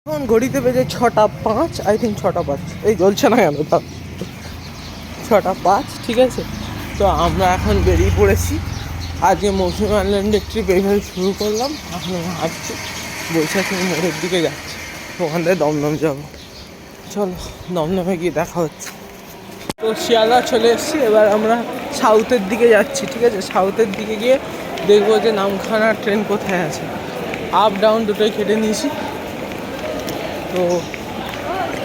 এখন ঘড়িতে বেজে 6:05, আই থিঙ্ক 6:05, এই জ্বলছে না কেন তা 6:05, ঠিক আছে। তো আমরা এখন বেরিয়ে পড়েছি, আজকে মৌসুমী আইল্যান্ডের ট্রিপ এইভাবে শুরু করলাম। এখন আমি হাঁটছি, বৈশাখী মোড়ের দিকে যাচ্ছি, ওখান থেকে দমদম যাবো। চলো দমদমে গিয়ে দেখা হচ্ছে। তো শিয়ালদা চলে এসেছি, এবার আমরা সাউথের দিকে যাচ্ছি, ঠিক আছে। সাউথের দিকে গিয়ে দেখবো যে নামখানা ট্রেন কোথায় আছে। আপ ডাউন দুটোই কেটে নিয়েছি। তো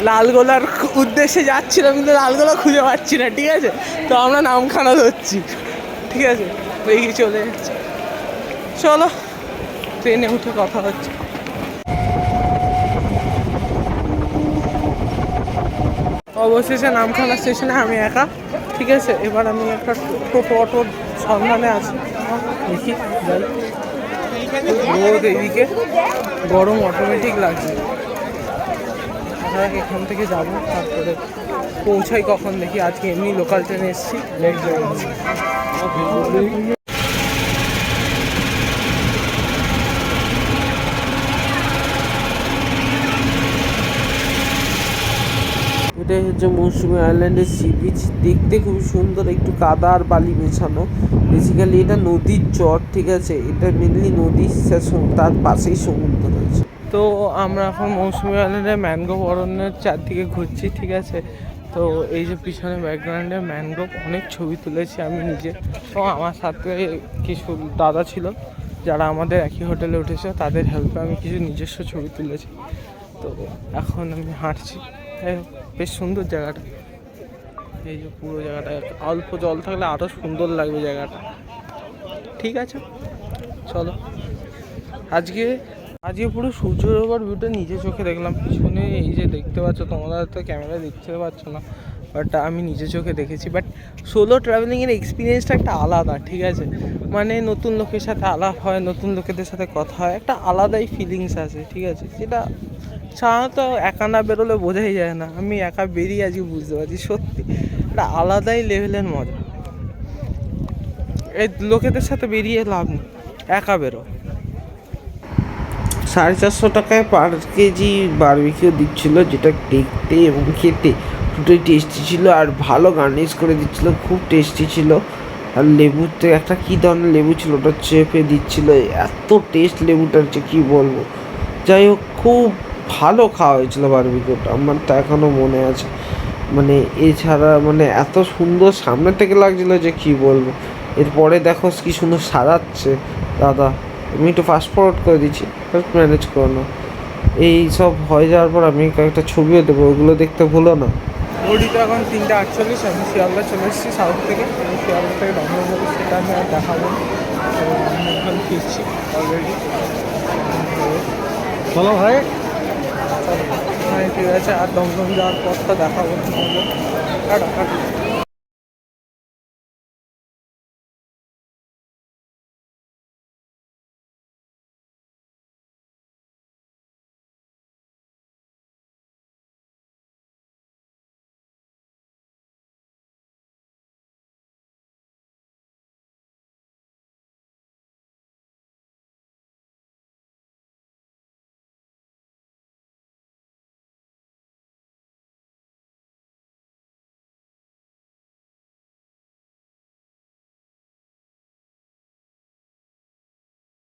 লালগোলার উদ্দেশ্যে যাচ্ছিলাম, কিন্তু লালগোলা খুঁজে পাচ্ছি না, ঠিক আছে। তো আমরা নামখানা ধরছি, ঠিক আছে। এগিয়ে চলে যাচ্ছি, চলো ট্রেনে উঠে কথা হচ্ছে। অবশেষে নামখানা স্টেশনে আমি একা, ঠিক আছে। এবার আমি একটা টোটো অটোর সন্ধানে আছি, দেখি যাই। রোদ এইদিকে, গরম অটোমেটিক লাগছে। এখান থেকে যাব, তারপরে পৌঁছাই কখন দেখি। আজকে এমনি লোকাল ট্রেনে এসেছি, লেট যাবে। এটাই হচ্ছে মৌসুমী আইল্যান্ডের সি বিচ। দেখতে খুব সুন্দর, একটু কাদা আর বালি মেশানো। বেসিক্যালি এটা নদীর চর, ঠিক আছে। এটা মেনলি নদী, তার পাশেই সমুদ্র রয়েছে। তো আমরা এখন মৌসুমী আইল্যান্ডের ম্যানগ্রোভ অরণ্যের চারদিকে ঘুরছি, ঠিক আছে। তো এই যে পিছনে ব্যাকগ্রাউন্ডে ম্যানগ্রোভ, অনেক ছবি তুলেছি আমি নিজে, এবং আমার সাথে কিছু দাদা ছিল যারা আমাদের একই হোটেলে উঠেছে, তাদের হেল্পে আমি কিছু নিজস্ব ছবি তুলেছি। তো এখন আমি হাঁটছি, বেশ সুন্দর জায়গাটা। এই যে পুরো জায়গাটা, অল্প জল থাকলে আরও সুন্দর লাগবে জায়গাটা, ঠিক আছে। চলো, আজকে পুরো সূর্যের ওপর ভিউটা নিজে চোখে দেখলাম। পিছনে এই যে দেখতে পাচ্ছ, তোমরা হয়তো ক্যামেরায় দেখতে পাচ্ছ না, বাট আমি নিজে চোখে দেখেছি। বাট সোলো ট্রাভেলিংয়ের এক্সপিরিয়েন্সটা একটা আলাদা, ঠিক আছে। মানে নতুন লোকের সাথে আলাপ হয়, নতুন লোকেদের সাথে কথা হয়, একটা আলাদাই ফিলিংস আছে, ঠিক আছে। যেটা সাধারণত একা না বেরোলে বোঝাই যায় না। আমি একা বেরিয়ে আজকে বুঝতে পারছি, সত্যি একটা আলাদাই লেভেলের মজা। এই লোকেদের সাথে বেরিয়ে লাভ নেই, একা বেরো। 450 টাকায় পার কেজি বারবিকিউ দিচ্ছিলো, যেটা দেখতে এবং খেতে দুটোই টেস্টি ছিল, আর ভালো গার্নিশ করে দিচ্ছিলো, খুব টেস্টি ছিল। আর লেবুতে একটা কী ধরনের লেবু ছিল, ওটা চেপে দিচ্ছিলো, এত টেস্ট লেবুটার যে কী বলবো। যাই হোক, খুব ভালো খাওয়া হয়েছিলো বারবিকিউটা, আমার তো এখনও মনে আছে। মানে এছাড়া মানে এত সুন্দর সামনে থেকে লাগছিলো যে কী বলবো। এরপরে দেখো কি সুন্দর সাজাচ্ছে দাদা, আমি একটু ফাস্ট ফরওয়ার্ড করে দিচ্ছি, ম্যানেজ করো না। এই সব হয়ে যাওয়ার পর আমি কয়েকটা ছবিও দেবো, ওগুলো দেখতে ভুলো না। ঘড়িতে এখন 3:48, আমি শিয়ালদা চলে এসেছি সাউথ থেকে। শিয়ালদা থেকে দমদম যাবো, সেটা আমি আর দেখাবো। তো আমি এখন ফিরছি অলরেডি। চলো ভাই, হ্যাঁ ঠিক আছে, আর দমদম যাওয়ার পথটা দেখাবো। টাটা।